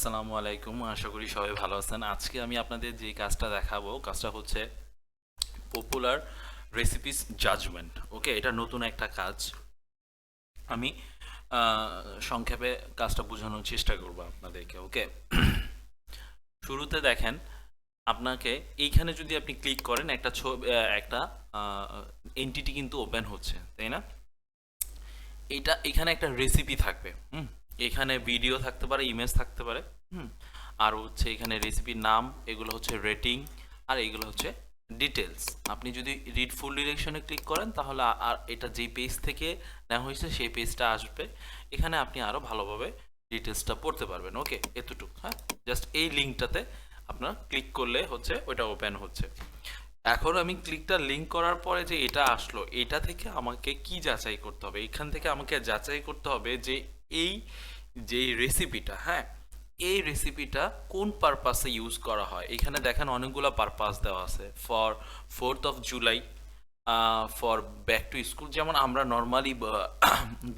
আসসালামু আলাইকুম, আশা করি সবাই ভালো আছেন। আজকে আমি আপনাদের যে কাজটা দেখাবো, কাজটা হচ্ছে পপুলার রেসিপিস জাজমেন্ট। ওকে, এটা নতুন একটা কাজ। আমি সংক্ষেপে কাজটা বোঝানোর চেষ্টা করব আপনাদেরকে। ওকে, শুরুতে দেখেন, আপনাকে এইখানে যদি আপনি ক্লিক করেন একটা একটা এন্টিটি কিন্তু ওপেন হচ্ছে, তাই না? এখানে একটা রেসিপি থাকবে। এখানে ভিডিও থাকতে পারে, ইমেজ থাকতে পারে। হুম আর হচ্ছে এখানে রেসিপির নাম, এগুলো হচ্ছে রেটিং, আর এগুলো হচ্ছে ডিটেলস। আপনি যদি রিড ফুল ডিরেকশনে ক্লিক করেন তাহলে আর এটা যেই পেজ থেকে নেওয়া হয়েছে সেই পেজটা আসবে। এখানে আপনি আরও ভালোভাবে ডিটেলসটা পড়তে পারবেন। ওকে, এতটুকু। হ্যাঁ, জাস্ট এই লিঙ্কটাতে আপনার ক্লিক করলে হচ্ছে ওইটা ওপেন হচ্ছে। এখন আমি লিঙ্ক করার পরে যে এটা আসলো, এটা থেকে আমাকে কি যাচাই করতে হবে? এখান থেকে আমাকে যাচাই করতে হবে যে এই যে রেসিপিটা, হ্যাঁ, এই রেসিপিটা কোন পারপাসে ইউজ করা হয়। এখানে দেখেন অনেকগুলো পারপাস দেওয়া আছে। For 4th of July, for back to school. যেমন আমরা নর্মালি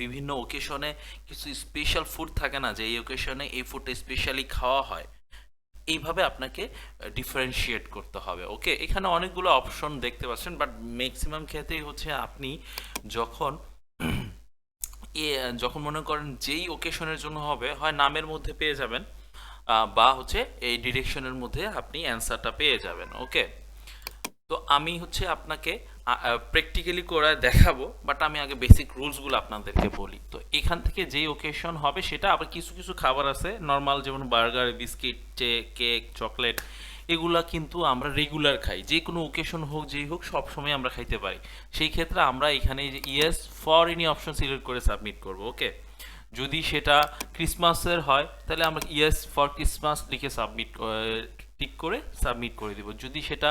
বিভিন্ন ওকেশনে কিছু স্পেশাল ফুড থাকে না, যে এই ওকেশনে এই ফুডটা স্পেশালি খাওয়া হয়, এইভাবে আপনাকে ডিফারেন্সিয়েট করতে হবে। ওকে, এখানে অনেকগুলো অপশন দেখতে পাচ্ছেন, বাট ম্যাক্সিমাম ক্ষেত্রেই হচ্ছে আপনি যখন যখন মনে করেন যেই ওকেশনের জন্য হবে, হয় নামের মধ্যে পেয়ে যাবেন, বা হচ্ছে এই ডিরেকশনের মধ্যে আপনি অ্যান্সারটা পেয়ে যাবেন। ওকে, তো আমি হচ্ছে আপনাকে প্র্যাকটিক্যালি করে দেখাবো, বাট আমি আগে বেসিক রুলসগুলো আপনাদেরকে বলি। তো এখান থেকে যেই ওকেশন হবে সেটা, আবার কিছু কিছু খাবার আছে নর্মাল, যেমন বার্গার, বিস্কিট, কেক, চকলেট, এগুলা কিন্তু আমরা রেগুলার খাই। যে কোনো ওকেশন হোক, যেই হোক, সবসময় আমরা খাইতে পারি। সেই ক্ষেত্রে আমরা এখানে যে yes for any option select করে সাবমিট করব। ওকে, যদি সেটা ক্রিসমাসের হয় তাহলে আমরা ইয়েস ফর ক্রিসমাস লিখে টিক করে সাবমিট করে দিব। যদি সেটা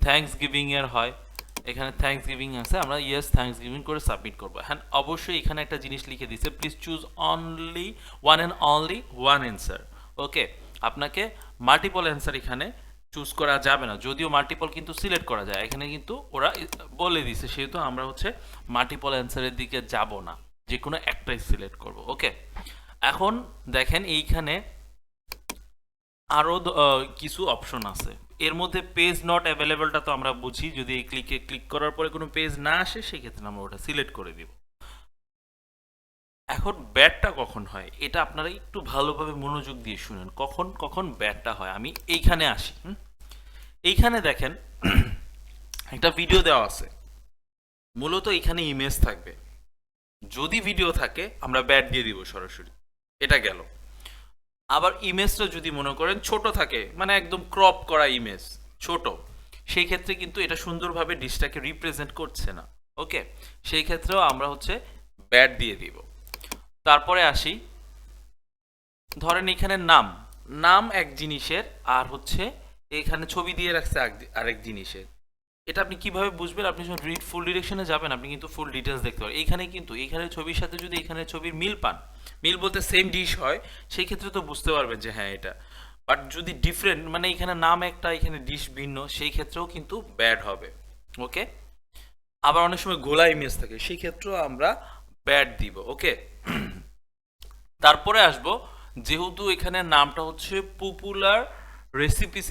থ্যাঙ্কস গিভিং এর হয়, এখানে থ্যাঙ্কস গিভিং আছে, আমরা ইয়েস থ্যাঙ্কস গিভিং করে সাবমিট করবো। হ্যাঁ, অবশ্যই এখানে একটা জিনিস লিখে দিচ্ছে, please choose only one and only one answer. Okay, আপনাকে মাল্টিপল অ্যান্সার এখানে চুজ করা যাবে না, যদিও মাল্টিপল কিন্তু সিলেক্ট করা যায়। এখানে কিন্তু ওরা বলে দিছে, সেহেতু আমরা হচ্ছে মাল্টিপল অ্যান্সারের দিকে যাব না, যে কোনো একটাই সিলেক্ট করব। ওকে, এখন দেখেন এইখানে আরও কিছু অপশন আছে। এর মধ্যে পেজ নট অ্যাভেলেবলটা তো আমরা বুঝি, যদি এই ক্লিক করার পরে কোনো পেজ না আসে সেক্ষেত্রে আমরা ওটা সিলেক্ট করে দিব। এখন ব্যাডটা কখন হয় এটা আপনারা একটু ভালোভাবে মনোযোগ দিয়ে শুনেন, কখন কখন ব্যাডটা হয়। আমি এইখানে আসি। এইখানে দেখেন একটা ভিডিও দেওয়া আছে, মূলত এখানে ইমেজ থাকবে। যদি ভিডিও থাকে আমরা ব্যাড দিয়ে দিব সরাসরি, এটা গেল। আবার ইমেজটা যদি মনে করেন ছোট থাকে, মানে একদম ক্রপ করা ইমেজ, ছোট, সেই ক্ষেত্রে কিন্তু এটা সুন্দরভাবে ডিশটাকে রিপ্রেজেন্ট করছে না। ওকে, সেই ক্ষেত্রেও আমরা হচ্ছে ব্যাড দিয়ে দিব। তারপরে আসি, ধরেন এখানে নাম নাম এক জিনিসের, আর হচ্ছে এখানে ছবি দিয়ে রাখছে আরেক জিনিসের। এটা আপনি কিভাবে বুঝবেন? আপনি যখন রিড ফুল ডিরেকশনে যাবেন আপনি কিন্তু ফুল ডিটেলস দেখতে পারেন। এইখানে কিন্তু এইখানে ছবির সাথে যদি এখানে ছবির মিল পান, মিল বলতে সেম ডিশ হয়, সেই ক্ষেত্রে তো বুঝতে পারবেন যে হ্যাঁ এটা। বাট যদি ডিফারেন্ট, মানে এখানে নাম একটা এখানে ডিশ ভিন্ন, সেই ক্ষেত্রেও কিন্তু ব্যাড হবে। ওকে, আবার অনেক সময় গোলা ইমেজ থাকে, সেই ক্ষেত্রেও আমরা ব্যাড দিব। ওকে, তারপরে আসবো, যেহেতু এখানে নামটা হচ্ছে পপুলার রেসিপি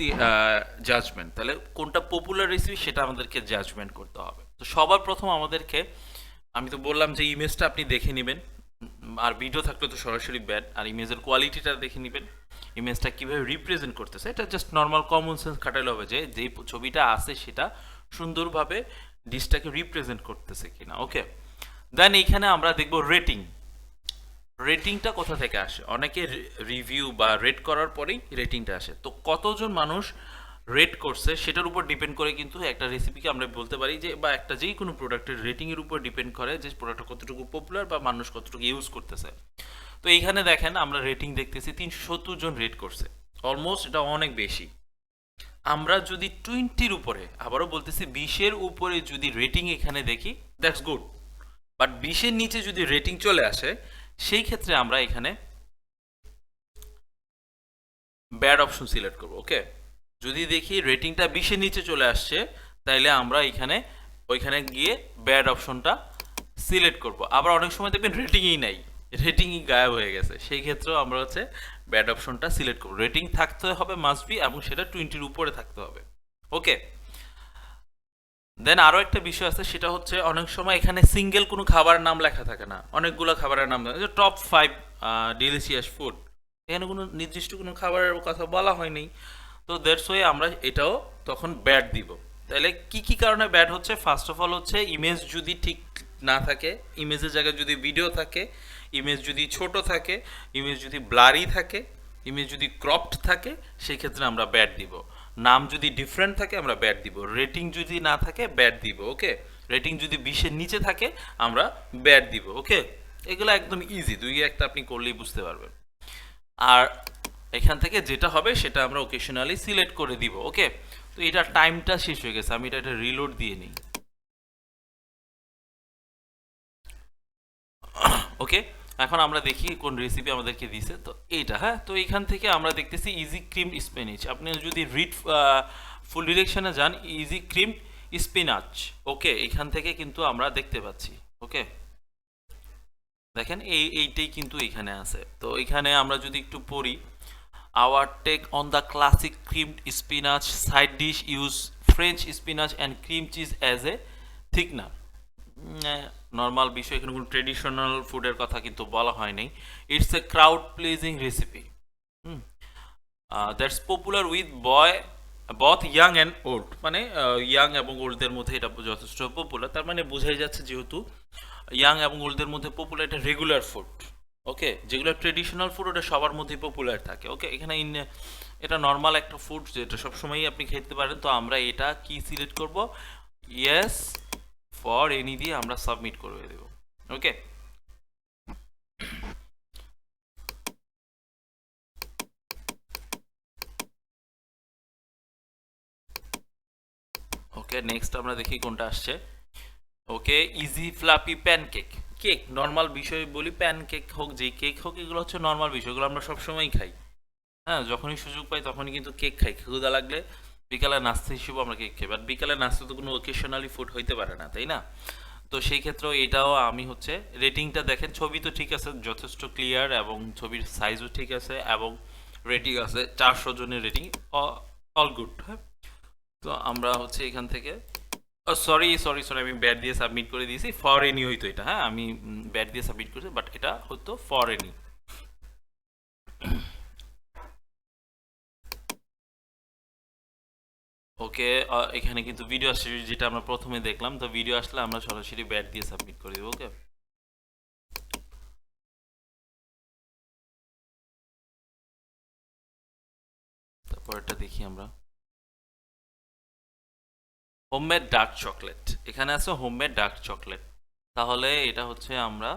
জাজমেন্ট, তাহলে কোনটা পপুলার রেসিপি সেটা আমাদেরকে জাজমেন্ট করতে হবে। তো সবার প্রথম আমাদেরকে, আমি তো বললাম যে ইমেজটা আপনি দেখে নেবেন, আর ভিডিও থাকলে তো সরাসরি ব্যাড, আর ইমেজের কোয়ালিটিটা দেখে নেবেন, ইমেজটা কীভাবে রিপ্রেজেন্ট করতেছে। এটা জাস্ট নর্মাল কমন সেন্স খাটাইলে হবে যে যেই ছবিটা আছে সেটা সুন্দরভাবে ডিশটাকে রিপ্রেজেন্ট করতেছে কিনা। ওকে, দেন এইখানে আমরা দেখব রেটিং। রেটিংটা কোথা থেকে আসে? অনেকে রিভিউ বা রেট করার পরেই রেটিংটা আসে। তো কতজন মানুষ রেট করছে সেটার উপর ডিপেন্ড করে কিন্তু একটা রেসিপিকে আমরা বলতে পারি যে, বা একটা যেই কোনো প্রোডাক্টের রেটিংয়ের উপর ডিপেন্ড করে যে প্রোডাক্টটা কতটুকু পপুলার বা মানুষ কতটুকু ইউজ করতেছে। তো এইখানে দেখেন আমরা রেটিং দেখতেছি 370 জন রেট করছে, অলমোস্ট এটা অনেক বেশি। আমরা যদি 20-র উপরে, আবারও বলতেছি 20-এর উপরে যদি রেটিং এখানে দেখি, দ্যাটস গুড। বাট 20-এর নিচে যদি রেটিং চলে আসে, সেই ক্ষেত্রে আমরা এখানে ব্যাড অপশন সিলেক্ট করব। ওকে, যদি দেখি রেটিংটা 20-এর নিচে চলে আসছে, তাইলে আমরা ওইখানে গিয়ে ব্যাড অপশনটা সিলেক্ট করব। আবার অনেক সময় দেখবেন রেটিংই নাই, রেটিংই গায়েব হয়ে গেছে, সেই ক্ষেত্রেও আমরা হচ্ছে ব্যাড অপশনটা সিলেক্ট করব। রেটিং থাকতে হবে মাস্ট বি, এবং সেটা 20-র উপরে থাকতে হবে। ওকে, দেন আরও একটা বিষয় আছে, সেটা হচ্ছে অনেক সময় এখানে সিঙ্গেল কোনো খাবারের নাম লেখা থাকে না, অনেকগুলো খাবারের নাম থাকে, টপ 5 ডিলিশিয়াস ফুড, এখানে কোনো নির্দিষ্ট কোনো খাবারের কথা বলা হয়নি। তো দ্যাটস ওয়ে আমরা এটাও তখন ব্যাড দিব। তাহলে কি কি কারণে ব্যাড হচ্ছে? ফার্স্ট অফ অল হচ্ছে ইমেজ যদি ঠিক না থাকে, ইমেজের জায়গায় যদি ভিডিও থাকে, ইমেজ যদি ছোট থাকে, ইমেজ যদি ব্লারি থাকে, ইমেজ যদি ক্রপড থাকে, সেই ক্ষেত্রে আমরা ব্যাড দিব। নাম যদি ডিফারেন্ট থাকে আমরা ব্যাড দিব। রেটিং যদি না থাকে ব্যাড দিব। ওকে, রেটিং যদি 20-এর নিচে থাকে আমরা ব্যাড দিব। ওকে, এগুলো একদম ইজি, দুই একটা আপনি করলেই বুঝতে পারবেন। আর এখান থেকে যেটা হবে সেটা আমরা ওকেশনালি সিলেক্ট করে দিব। ওকে, তো এটা টাইমটা শেষ হয়ে গেছে, আমি এটা রিলোড দিয়ে নিই। ওকে, এখন আমরা দেখি কোন রেসিপি আমাদেরকে দিছে। তো এইটা, হ্যাঁ, তো এইখান থেকে আমরা দেখতেছি ইজি ক্রিম স্পিনাচ। আপনি যদি রিড ফুল ডিরেকশনে যান, ইজি ক্রিম স্পিনাচ। ওকে, এখান থেকে কিন্তু আমরা দেখতে পাচ্ছি। ওকে, দেখেন এইটাই কিন্তু এখানে আছে। তো এখানে আমরা যদি একটু পড়ি, our take on the classic cream spinach side dish use French spinach and cream cheese as a thickener. Normal বিষয়, এখানে কোনো ট্রেডিশনাল ফুডের কথা কিন্তু বলা হয়নি। It's a crowd pleasing recipe that's popular with both young and old, মানে young এবং ওল্ডদের মধ্যে এটা যথেষ্ট পপুলার। তার মানে বোঝাই যাচ্ছে যেহেতু ইয়াং এবং ওল্ডদের মধ্যে পপুলার, এটা রেগুলার ফুড। ওকে, যেগুলো ট্রেডিশনাল ফুড ওটা সবার মধ্যেই পপুলার থাকে। ওকে, এখানে এটা নর্মাল একটা ফুড যেটা সবসময়ই আপনি খেতে পারেন। তো আমরা এটা কি সিলেক্ট করব? ইয়েস ফর এনি দিয়ে আমরা সাবমিট করে দেব। ওকে, ওকে, নেক্সট আমরা দেখি কোনটা আসছে। Okay, easy fluffy pancake. Cake normal বিষয় বলি, প্যানকেক হোক যে কেক হোক, এগুলো হচ্ছে নর্মাল বিষয়, এগুলো আমরা সবসময়ই খাই। হ্যাঁ, যখনই সুযোগ পাই তখনই কিন্তু কেক খাই। ক্ষুধা লাগলে বিকালে নাস্তা হিসেবে আমরা কেক খাই, বাট বিকালে নাস্তা তো কোনো ওকেশনালি ফুড হইতে পারে না, তাই না? তো সেই ক্ষেত্রেও এটাও আমি হচ্ছে রেটিংটা দেখেন, ছবি তো ঠিক আছে, যথেষ্ট ক্লিয়ার, এবং ছবির সাইজও ঠিক আছে, এবং রেটিং আছে 400 জনের রেটিং, অল গুড। হ্যাঁ, তো আমরা হচ্ছে এখান থেকে সরি সরি সরি আমি ব্যাড দিয়ে সাবমিট করে দিয়েছি। ফর এনি হইতো এটা, হ্যাঁ, আমি ব্যাড দিয়ে সাবমিট করেছি, বাট এটা হতো ফর এনি। ওকে, এখানে কিন্তু ভিডিও আসছে, যেটা আমরা প্রথমে দেখলাম। তো ভিডিও আসলে আমরা সরাসরি ব্যাড দিয়ে সাবমিট করে দেবো। ওকে, তারপর এটা দেখি আমরা, হোমমেড ডার্ক চকলেট। এখানে আছে হোমমেড ডার্ক চকলেট, তাহলে এটা হচ্ছে আমরা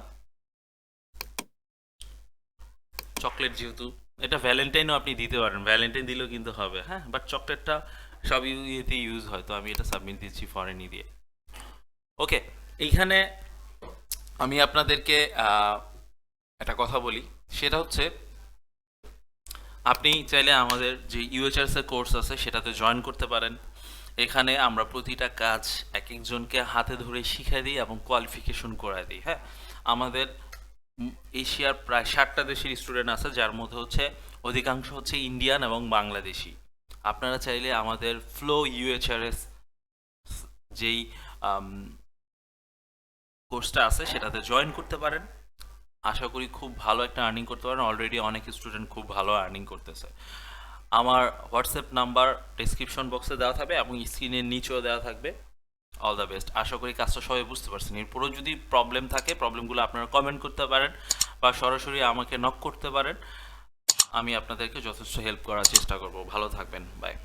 চকলেট, যেহেতু এটা ভ্যালেন্টাইনও আপনি দিতে পারেন, ভ্যালেন্টাইন দিলেও কিন্তু হবে। হ্যাঁ, বাট চকলেটটা সব ইয়েতে ইউজ হয়, তো আমি এটা সাবমিট দিচ্ছি ফরেনই দিয়ে। ওকে, এইখানে আমি আপনাদেরকে একটা কথা বলি, সেটা হচ্ছে আপনি চাইলে আমাদের যে ইউএইচআরএস এর কোর্স আছে সেটাতে জয়েন করতে পারেন। এখানে আমরা প্রতিটা কাজ এক একজনকে হাতে ধরে শিখিয়ে দিই এবং কোয়ালিফিকেশন করায় দিই। হ্যাঁ, আমাদের এশিয়ার প্রায় 60টা দেশের স্টুডেন্ট আছে, যার মধ্যে হচ্ছে অধিকাংশ হচ্ছে ইন্ডিয়ান এবং বাংলাদেশি। আপনারা চাইলে আমাদের ফ্লো ইউএইচআরএস যেই কোর্সটা আছে সেটাতে জয়েন করতে পারেন। আশা করি খুব ভালো একটা আর্নিং করতে পারেন। অলরেডি অনেক স্টুডেন্ট খুব ভালো আর্নিং করতেছে। আমার হোয়াটসঅ্যাপ নাম্বার ডিসক্রিপশন বক্সে দেওয়া থাকবে এবং স্ক্রিনের নিচেও দেওয়া থাকবে। All the best. আশা করি কাজটা সবাই বুঝতে পারছেন। এরপরেও যদি প্রবলেম থাকে, প্রবলেমগুলো আপনারা কমেন্ট করতে পারেন বা সরাসরি আমাকে নক করতে পারেন। আমি আপনাদেরকে যথেষ্ট হেল্প করার চেষ্টা করব। ভালো থাকবেন, বাই।